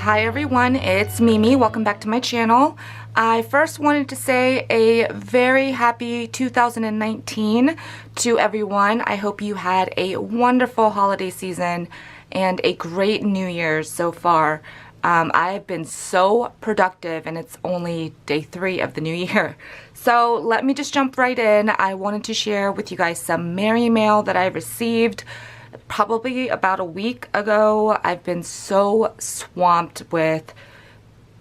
Hi everyone, it's Mimi. Welcome back to my channel. I first wanted to say a very happy 2019 to everyone. I hope you had a wonderful holiday season and a great New Year's so far. I've been so productive and it's only day 3 of the new year. So let me just jump right in. I wanted to share with you guys some merry mail that I received probably about a week ago. I've been so swamped with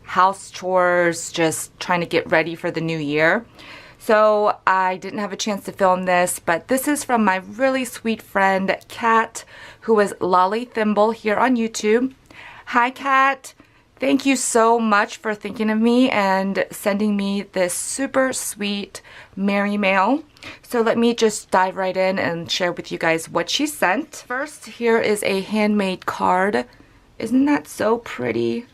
house chores, just trying to get ready for the new year. So I didn't have a chance to film this, but this is from my really sweet friend, Kat, who is Lolly Thimble here on YouTube. Hi, Kat. Thank you so much for thinking of me and sending me this super sweet merry mail. So let me just dive right in and share with you guys what she sent. First, here is a handmade card. Isn't that so pretty?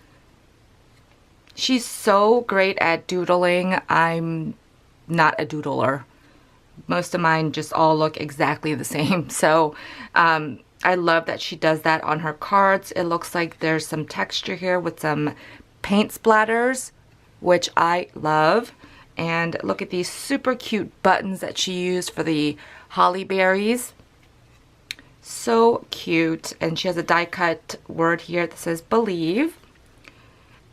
She's so great at doodling. I'm not a doodler. Most of mine just all look exactly the same. So I love that she does that on her cards. It looks like there's some texture here with some paint splatters, which I love. And look at these super cute buttons that she used for the holly berries. So cute. And she has a die cut word here that says believe.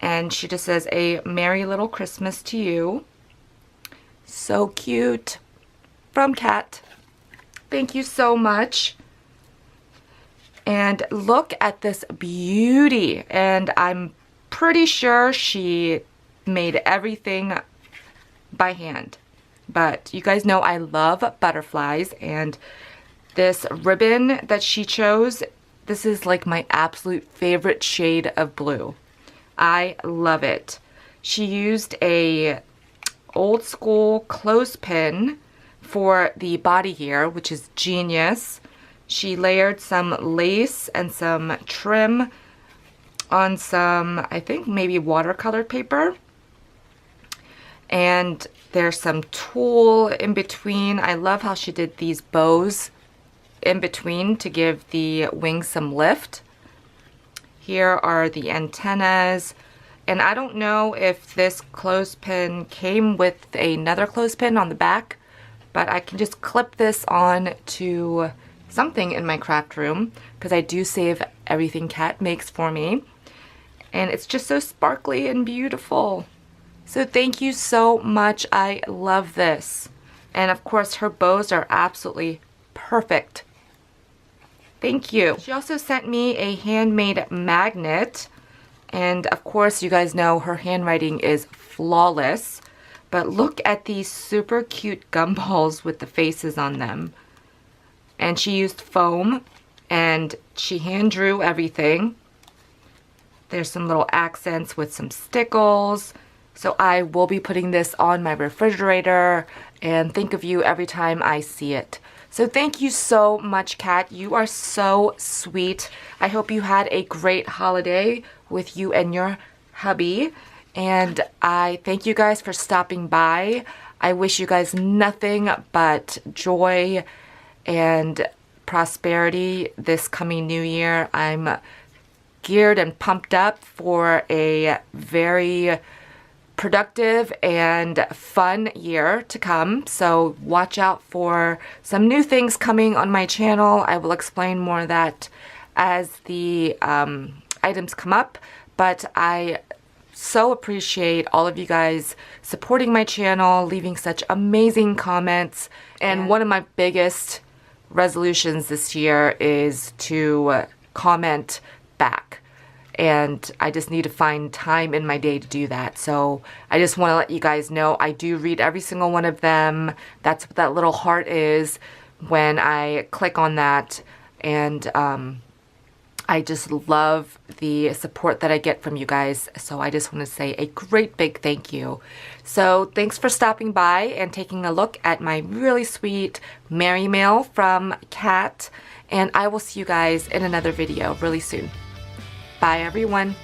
And she just says a merry little Christmas to you. So cute. From Kat. Thank you so much. And look at this beauty. And I'm pretty sure she made everything by hand. But you guys know I love butterflies, and this ribbon that she chose, this is like my absolute favorite shade of blue. I love it. She used a old school clothespin for the body here, which is genius. She layered some lace and some trim on some, I think maybe watercolor paper. And there's some tulle in between. I love how she did these bows in between to give the wings some lift. Here are the antennas. And I don't know if this clothespin came with another clothespin on the back, but I can just clip this on to something in my craft room because I do save everything Kat makes for me. And it's just so sparkly and beautiful. So thank you so much. I love this. And of course her bows are absolutely perfect. Thank you. She also sent me a handmade magnet. And of course you guys know her handwriting is flawless. But look at these super cute gumballs with the faces on them. And she used foam and she hand drew everything. There's some little accents with some stickles. So I will be putting this on my refrigerator and think of you every time I see it. So thank you so much, Kat. You are so sweet. I hope you had a great holiday with you and your hubby. And I thank you guys for stopping by. I wish you guys nothing but joy and prosperity this coming new year. I'm geared and pumped up for a very productive and fun year to come. So watch out for some new things coming on my channel. I will explain more of that as the items come up. But I so appreciate all of you guys supporting my channel, leaving such amazing comments. And one of my biggest resolutions this year is to comment back. And I just need to find time in my day to do that. So I just want to let you guys know I do read every single one of them. That's what that little heart is when I click on that. And I just love the support that I get from you guys. So I just want to say a great big thank you. So thanks for stopping by and taking a look at my really sweet merry mail from Kat. And I will see you guys in another video really soon. Bye everyone.